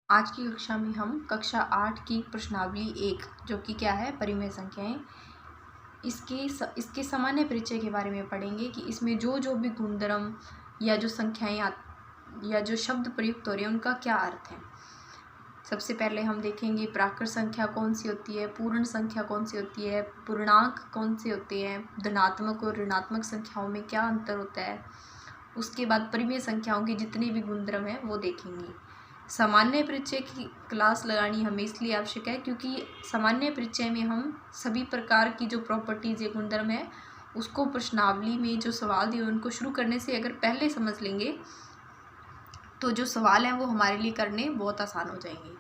आज की कक्षा में हम कक्षा 8 की प्रश्नावली 1 जो कि क्या है परिमेय संख्याएं, इसके सामान्य परिचय के बारे में पढ़ेंगे कि इसमें जो भी गुणधर्म या जो संख्याएं या जो शब्द प्रयुक्त हो रहे हैं उनका क्या अर्थ है। सबसे पहले हम देखेंगे प्राकृत संख्या कौन सी होती है, पूर्ण संख्या कौन सी होती है, पूर्णांक कौन से होते हैं, धनात्मक और ऋणात्मक संख्याओं में क्या अंतर होता है। उसके बाद परिमेय संख्याओं के जितने भी गुणधर्म हैं वो देखेंगे। सामान्य परिचय की क्लास लगानी हमें इसलिए आवश्यक है क्योंकि सामान्य परिचय में हम सभी प्रकार की जो प्रॉपर्टीज़ या गुणधर्म है उसको प्रश्नावली में जो सवाल दिए उनको शुरू करने से अगर पहले समझ लेंगे तो जो सवाल हैं वो हमारे लिए करने बहुत आसान हो जाएंगे।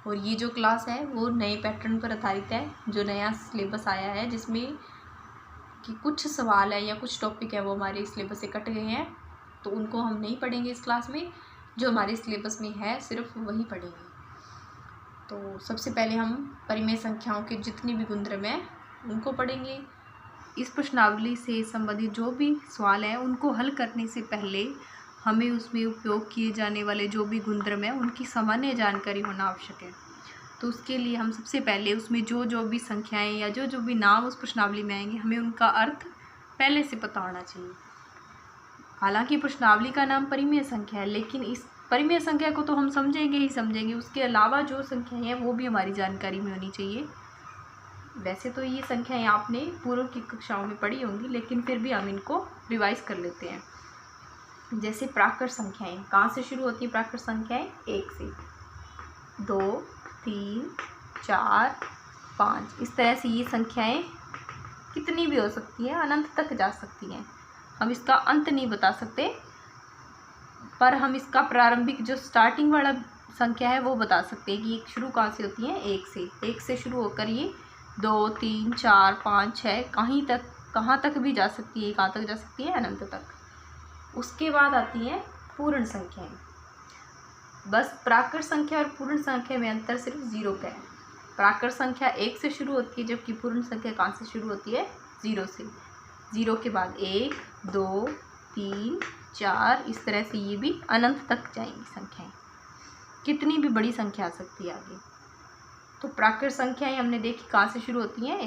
और ये जो क्लास है वो नए पैटर्न पर आधारित है, जो नया सिलेबस आया है जिसमें कि कुछ सवाल है या कुछ टॉपिक है वो हमारे सिलेबस से कट गए हैं, तो उनको हम नहीं पढ़ेंगे इस क्लास में। जो हमारे सिलेबस में है सिर्फ वही पढ़ेंगे। तो सबसे पहले हम परिमेय संख्याओं के जितने भी गुणधर्म हैं उनको पढ़ेंगे। इस प्रश्नावली से संबंधित जो भी सवाल है उनको हल करने से पहले हमें उसमें उपयोग किए जाने वाले जो भी गुणधर्म है उनकी सामान्य जानकारी होना आवश्यक है। तो उसके लिए हम सबसे पहले उसमें जो भी संख्याएं या जो भी नाम उस प्रश्नावली में आएंगे हमें उनका अर्थ पहले से पता होना चाहिए। हालांकि प्रश्नावली का नाम परिमेय संख्या है, लेकिन इस परिमेय संख्या को तो हम समझेंगे ही समझेंगे, उसके अलावा जो संख्याएं हैं वो भी हमारी जानकारी में होनी चाहिए। वैसे तो ये संख्याएं आपने पूर्व की कक्षाओं में पढ़ी होंगी, लेकिन फिर भी हम इनको रिवाइज कर लेते हैं। जैसे प्राकृत संख्याएं कहाँ से शुरू होती है? प्राकृत संख्याएं 1 से 2 3 4 5 इस तरह से ये संख्याएं कितनी भी हो सकती हैं, अनंत तक जा सकती हैं। हम इसका अंत नहीं बता सकते, पर हम इसका प्रारंभिक जो स्टार्टिंग वाला संख्या है वो बता सकते हैं कि शुरू कहाँ से होती है? 1 से शुरू होकर ये 2 3 4 5 6 कहाँ तक भी जा सकती है। कहाँ तक जा सकती है? अनंत तक। उसके बाद आती हैं पूर्ण संख्याएं। बस प्राकृत संख्या और पूर्ण संख्या में अंतर सिर्फ 0 का है। प्राकृत संख्या 1 से शुरू होती है, जबकि पूर्ण संख्या कहाँ से शुरू होती है? 0 से। 0 के बाद 1 2 3 4 इस तरह से ये भी अनंत तक जाएंगी संख्याएं। कितनी भी बड़ी संख्या आ सकती है आगे। तो प्राकृत संख्याएं हमने देखी कहाँ से शुरू होती हैं?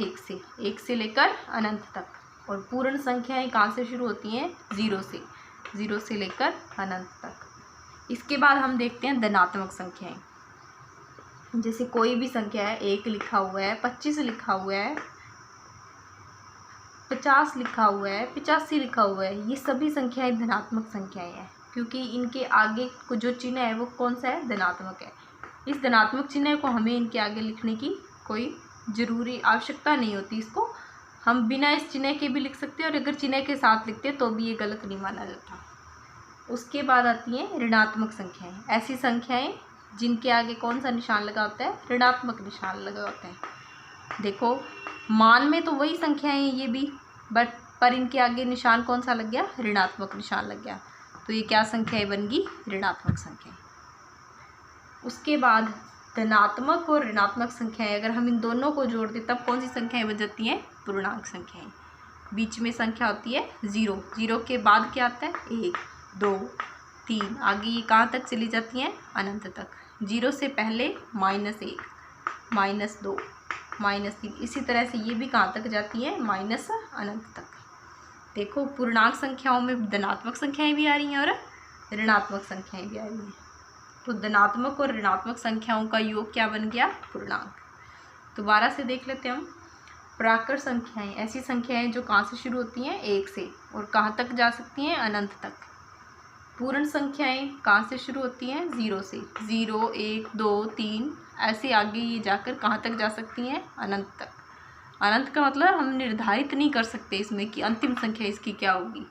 1 से लेकर अनंत तक। और पूर्ण संख्याएं कहाँ से शुरू होती हैं? 0 से लेकर अनंत तक। इसके बाद हम देखते हैं धनात्मक संख्याएं। जैसे कोई भी संख्या है, 1 लिखा हुआ है, 25 लिखा हुआ है, 50 लिखा हुआ है, 85 लिखा हुआ है, ये सभी संख्याएं धनात्मक संख्याएं हैं, क्योंकि इनके आगे को जो चिन्ह है वो कौन सा है? धनात्मक है। इस धनात्मक चिन्ह को हमें इनके आगे लिखने की कोई ज़रूरी आवश्यकता नहीं होती। इसको हम बिना इस चिन्ह के भी लिख सकते हैं, और अगर चिन्ह के साथ लिखते तो भी ये गलत नहीं माना जाता। उसके बाद आती हैं ऋणात्मक संख्याएँ। ऐसी संख्याएँ जिनके आगे कौन सा निशान लगा होता है? ऋणात्मक निशान लगा होता है। देखो मान में तो वही संख्याएं ये भी, पर इनके आगे निशान कौन सा लग गया? ऋणात्मक निशान लग गया। तो ये क्या संख्याएं बन गई? ऋणात्मक संख्याएं। उसके बाद धनात्मक और ऋणात्मक संख्याएं, अगर हम इन दोनों को जोड़ दें तब कौन सी संख्याएं बन जाती हैं? पूर्णांक संख्याएं। बीच में संख्या होती है 0 के बाद क्या आता है? 1 2 3 आगे ये कहाँ तक चली जाती हैं? अनंत तक। 0 से पहले -1 -2 -3 इसी तरह से ये भी कहाँ तक जाती है? अनंत तक। देखो पूर्णांक संख्याओं में धनात्मक संख्याएं भी आ रही हैं और ऋणात्मक संख्याएं भी आ रही हैं। तो धनात्मक और ऋणात्मक संख्याओं का योग क्या बन गया? पूर्णांक। दोबारा से देख लेते हैं हम। प्राकृत संख्याएं ऐसी संख्याएं जो कहाँ से शुरू होती हैं? 1 से, और कहाँ तक जा सकती हैं? अनंत तक। पूर्ण संख्याएं कहाँ से शुरू होती हैं? 0 से। 0 1 2 3 ऐसे आगे ये जाकर कहाँ तक जा सकती हैं? अनंत तक। अनंत का मतलब हम निर्धारित नहीं कर सकते इसमें कि अंतिम संख्या इसकी क्या होगी।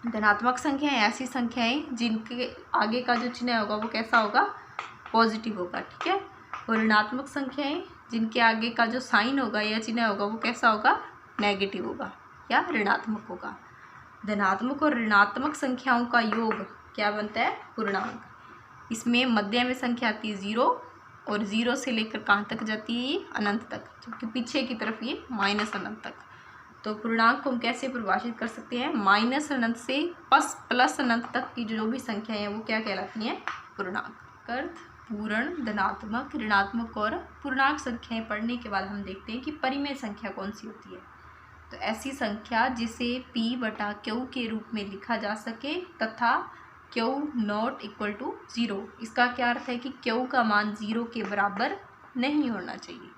धनात्मक संख्याएं ऐसी संख्याएं जिनके आगे का जो चिन्ह होगा वो कैसा होगा? पॉजिटिव होगा, ठीक है। और ऋणात्मक संख्याएं जिनके आगे का जो साइन होगा या चिन्ह होगा वो कैसा होगा? नेगेटिव होगा या ऋणात्मक होगा। धनात्मक और ऋणात्मक संख्याओं का योग क्या बनता है? पूर्णांक। इसमें मध्य में संख्या आती है 0, और 0 से लेकर कहाँ तक जाती है? ये अनंत तक, जबकि पीछे की तरफ ये अनंत तक। तो पूर्णांक को हम कैसे परिभाषित कर सकते हैं? अनंत से प्लस अनंत तक की जो भी संख्या है वो क्या कहलाती हैं? पूर्णांक। ऋणात्मक अर्थ, पूर्ण, धनात्मक, ऋणात्मक और पूर्णांक संख्याएं पढ़ने के बाद हम देखते हैं कि परिमेय संख्या कौन सी होती है। तो ऐसी संख्या जिसे p/q के रूप में लिखा जा सके तथा q नॉट इक्वल टू 0। इसका क्या अर्थ है कि q का मान 0 के बराबर नहीं होना चाहिए।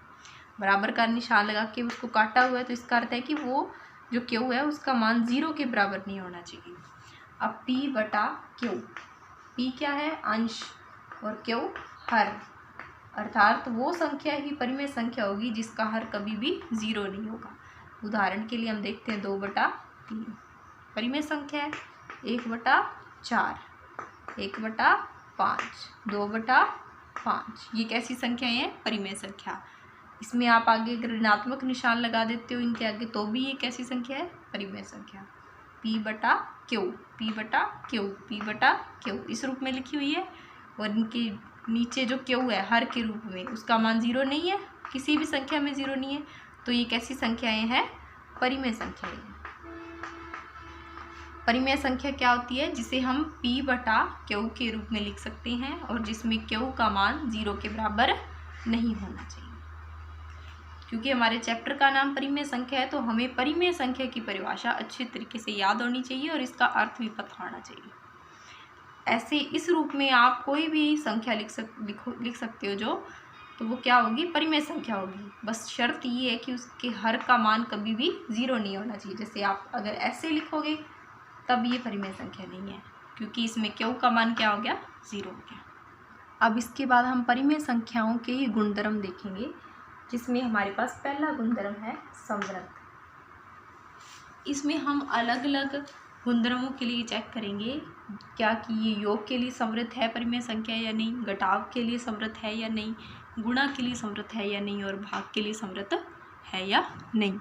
बराबर का निशान लगा के उसको काटा हुआ है, तो इसका अर्थ है कि वो जो q है उसका मान 0 के बराबर नहीं होना चाहिए। अब p/q, p क्या है? अंश, और q हर, अर्थात वो संख्या ही परिमेय संख्या होगी जिसका हर कभी भी 0 नहीं होगा। उदाहरण के लिए हम देखते हैं 2/3 परिमेय संख्या है, 1/4, 1/5, 2/5, ये कैसी संख्याएं हैं? परिमेय संख्या। इसमें आप आगे अगर ऋणात्मक निशान लगा देते हो इनके आगे तो भी ये कैसी संख्या है? परिमेय संख्या। p/q, p/q, p/q इस रूप में लिखी हुई है, और इनके नीचे जो q है हर के रूप में, उसका मान 0 नहीं है, किसी भी संख्या में 0 नहीं है, तो ये कैसी संख्याएं हैं? परिमेय संख्याएं। परिमेय संख्या क्या होती है? जिसे हम p/q के रूप में लिख सकते हैं और जिसमें q का मान 0 के बराबर नहीं होना चाहिए। क्योंकि हमारे चैप्टर का नाम परिमेय संख्या है, तो हमें परिमेय संख्या की परिभाषा अच्छी तरीके से याद होनी चाहिए और इसका अर्थ भी पता होना चाहिए। ऐसे इस रूप में आप कोई भी संख्या लिख सकते हो जो, तो वो क्या होगी? परिमेय संख्या होगी। बस शर्त ये है कि उसके हर का मान कभी भी 0 नहीं होना चाहिए। जैसे आप अगर ऐसे लिखोगे तब ये परिमेय संख्या नहीं है, क्योंकि इसमें q का मान क्या हो गया? 0 हो गया। अब इसके बाद हम परिमेय संख्याओं के ही गुणधर्म देखेंगे, जिसमें हमारे पास पहला गुणधर्म है समवृद्ध। इसमें हम अलग अलग गुणधर्मों के लिए चेक करेंगे क्या कि ये योग के लिए समवृद्ध है परिमेय संख्या या नहीं, घटाव के लिए समवृद्ध है या नहीं, गुणा के लिए समवृद्ध है या नहीं, और भाग के लिए समवृद्ध है या नहीं।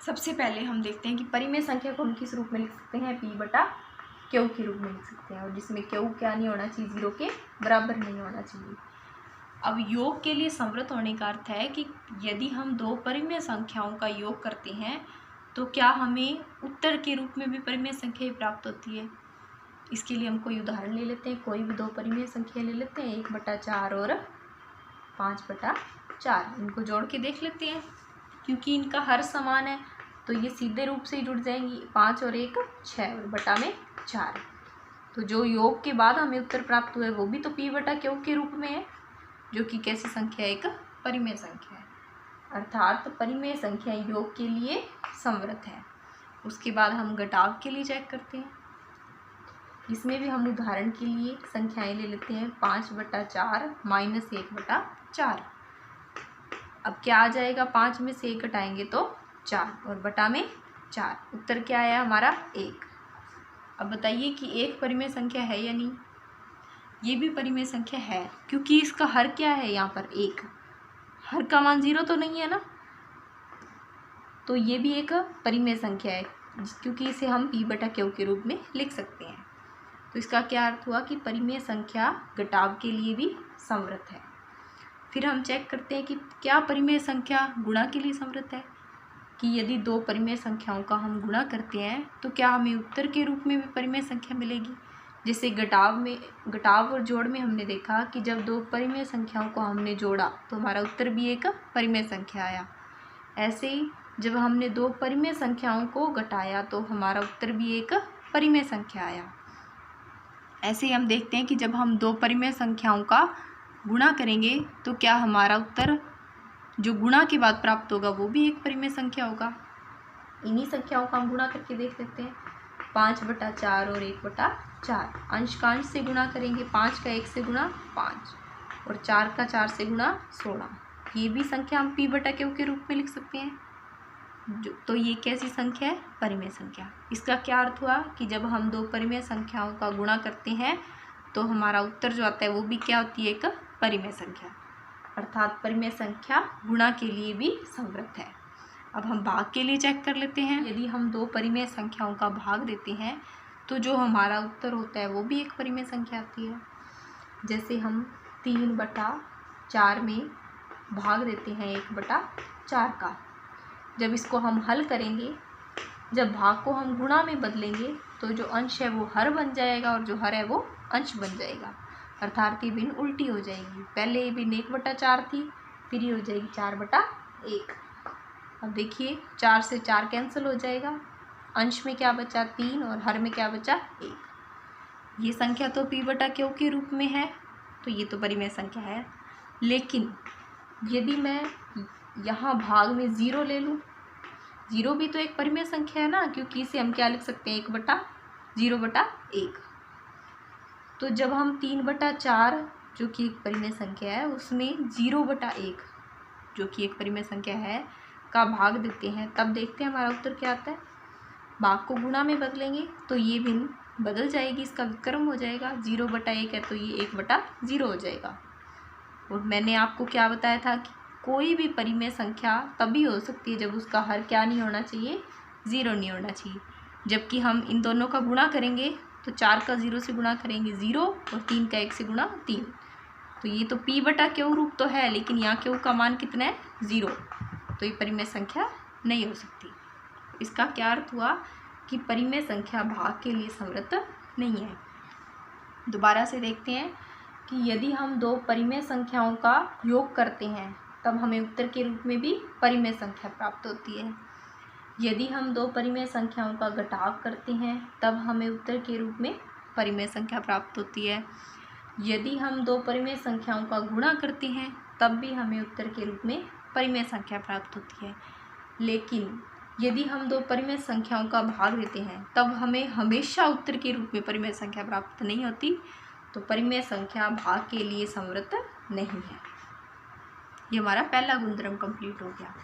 सबसे पहले हम देखते हैं कि परिमेय संख्या को हम किस रूप में लिख सकते हैं? p/q के रूप में लिख सकते हैं, और जिसमें q क्या नहीं होना चाहिए? 0 के बराबर नहीं होना चाहिए। अब योग के लिए समवृद्ध होने का अर्थ है कि यदि हम दो परिमेय संख्याओं का योग करते हैं तो क्या हमें उत्तर के रूप में भी परिमेय संख्या प्राप्त होती है। इसके लिए हम कोई उदाहरण ले लेते हैं, कोई भी दो परिमेय संख्या ले लेते हैं, 1/4 और 5/4। इनको जोड़ के देख लेते हैं। क्योंकि इनका हर समान है तो ये सीधे रूप से ही जुड़ जाएंगी, 5 और 1 6 और बटा में 4। तो जो योग के बाद हमें उत्तर प्राप्त हुआ है वो भी तो p/q के रूप में है, जो कि कैसी संख्या है? एक परिमेय संख्या है। अर्थात परिमेय संख्या योग के लिए समवृद्ध है। उसके बाद हम घटाव के लिए चेक करते हैं। इसमें भी हम उदाहरण के लिए संख्याएं ले लेते हैं, 5/4 माइनस 1/4। अब क्या आ जाएगा? 5 में से 1 घटाएंगे तो 4 और बटा में 4। उत्तर क्या आया हमारा? 1। अब बताइए कि एक परिमेय संख्या है या नहीं? ये भी परिमेय संख्या है, क्योंकि इसका हर क्या है? यहाँ पर 1। हर का मान 0 तो नहीं है ना, तो ये भी एक परिमेय संख्या है, क्योंकि इसे हम p/q के रूप में लिख सकते हैं। तो इसका क्या अर्थ हुआ कि परिमेय संख्या घटाव के लिए भी समवृद्ध है। फिर हम चेक करते हैं कि क्या परिमेय संख्या गुणा के लिए समवृद्ध है, कि यदि दो परिमेय संख्याओं का हम गुणा करते हैं तो क्या हमें उत्तर के रूप में भी परिमेय संख्या मिलेगी। जैसे घटाव और जोड़ में हमने देखा कि जब दो परिमेय संख्याओं को हमने जोड़ा तो हमारा उत्तर भी एक परिमेय संख्या आया। ऐसे ही जब हमने दो परिमेय संख्याओं को घटाया तो हमारा उत्तर भी एक परिमेय संख्या आया। ऐसे ही हम देखते हैं कि जब हम दो परिमेय संख्याओं का गुणा करेंगे तो क्या हमारा उत्तर जो गुणा के बाद प्राप्त होगा वो भी एक परिमेय संख्या होगा। इन्हीं संख्याओं का हम गुणा करके देख लेते हैं। 5/4 और 1/4, अंश का अंश से गुणा करेंगे, 5 का 1 से गुणा 5 और 4 का 4 से गुणा 16। ये भी संख्या हम p/q के रूप में लिख सकते हैं। तो ये कैसी संख्या है? परिमेय संख्या। इसका क्या अर्थ हुआ कि जब हम दो परिमेय संख्याओं का गुणा करते हैं तो हमारा उत्तर जो आता है वो भी क्या होती है? एक परिमेय संख्या। अर्थात परिमेय संख्या गुणा के लिए भी समवृद्ध है। अब हम भाग के लिए चेक कर लेते हैं। यदि हम दो परिमेय संख्याओं का भाग देते हैं तो जो हमारा उत्तर होता है वो भी एक परिमेय संख्या आती है। जैसे हम 3/4 में भाग देते हैं 1/4 का। जब इसको हम हल करेंगे जब भाग को हम गुणा में बदलेंगे तो जो अंश है वो हर बन जाएगा और जो हर है वो अंश बन जाएगा, अर्थात ये भिन्न उल्टी हो जाएगी। पहले ये भिन्न 1/4 थी, फिर ये हो जाएगी 4/1। अब देखिए 4 से 4 कैंसिल हो जाएगा, अंश में क्या बचा 3 और हर में क्या बचा 1। ये संख्या तो p/q के रूप में है, तो ये तो परिमेय संख्या है। लेकिन यदि मैं यहाँ भाग में 0 ले लूँ, 0 भी तो एक परिमेय संख्या है ना, क्योंकि इसे हम क्या लिख सकते हैं 1/0/1। तो जब हम 3/4 जो कि एक परिमेय संख्या है उसमें 0/1 जो कि एक परिमेय संख्या है का भाग देते हैं, तब देखते हैं हमारा उत्तर क्या आता है। भाग को गुणा में बदलेंगे तो ये भिन्न बदल जाएगी, इसका विकर्म हो जाएगा। 0/1 है तो ये 1/0 हो जाएगा। और मैंने आपको क्या बताया था कि कोई भी परिमेय संख्या तभी हो सकती है जब उसका हर क्या नहीं होना चाहिए, 0 नहीं होना चाहिए। जबकि हम इन दोनों का गुणा करेंगे तो 4 का 0 से गुणा करेंगे 0 और 3 का 1 से गुणा 3। तो ये तो p/q रूप तो है, लेकिन यहाँ q का मान कितना है 0, तो ये परिमेय संख्या नहीं हो सकती। इसका क्या अर्थ हुआ कि परिमेय संख्या भाग के लिए समर्थ नहीं है। दोबारा से देखते हैं कि यदि हम दो परिमेय संख्याओं का योग करते हैं तब हमें उत्तर के रूप में भी परिमेय संख्या प्राप्त होती है। यदि हम दो परिमेय संख्याओं का घटाव करते हैं तब हमें उत्तर के रूप में परिमेय संख्या प्राप्त होती है। यदि हम दो परिमेय संख्याओं का गुणा करते हैं तब भी हमें उत्तर के रूप में परिमेय संख्या प्राप्त होती है। लेकिन यदि हम दो परिमेय संख्याओं का भाग देते हैं तब हमें हमेशा उत्तर के रूप में परिमेय संख्या प्राप्त नहीं होती। तो परिमेय संख्या भाग के लिए समर्थ नहीं है। ये हमारा पहला गुणधर्म कंप्लीट हो गया।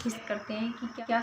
किस करते हैं कि क्या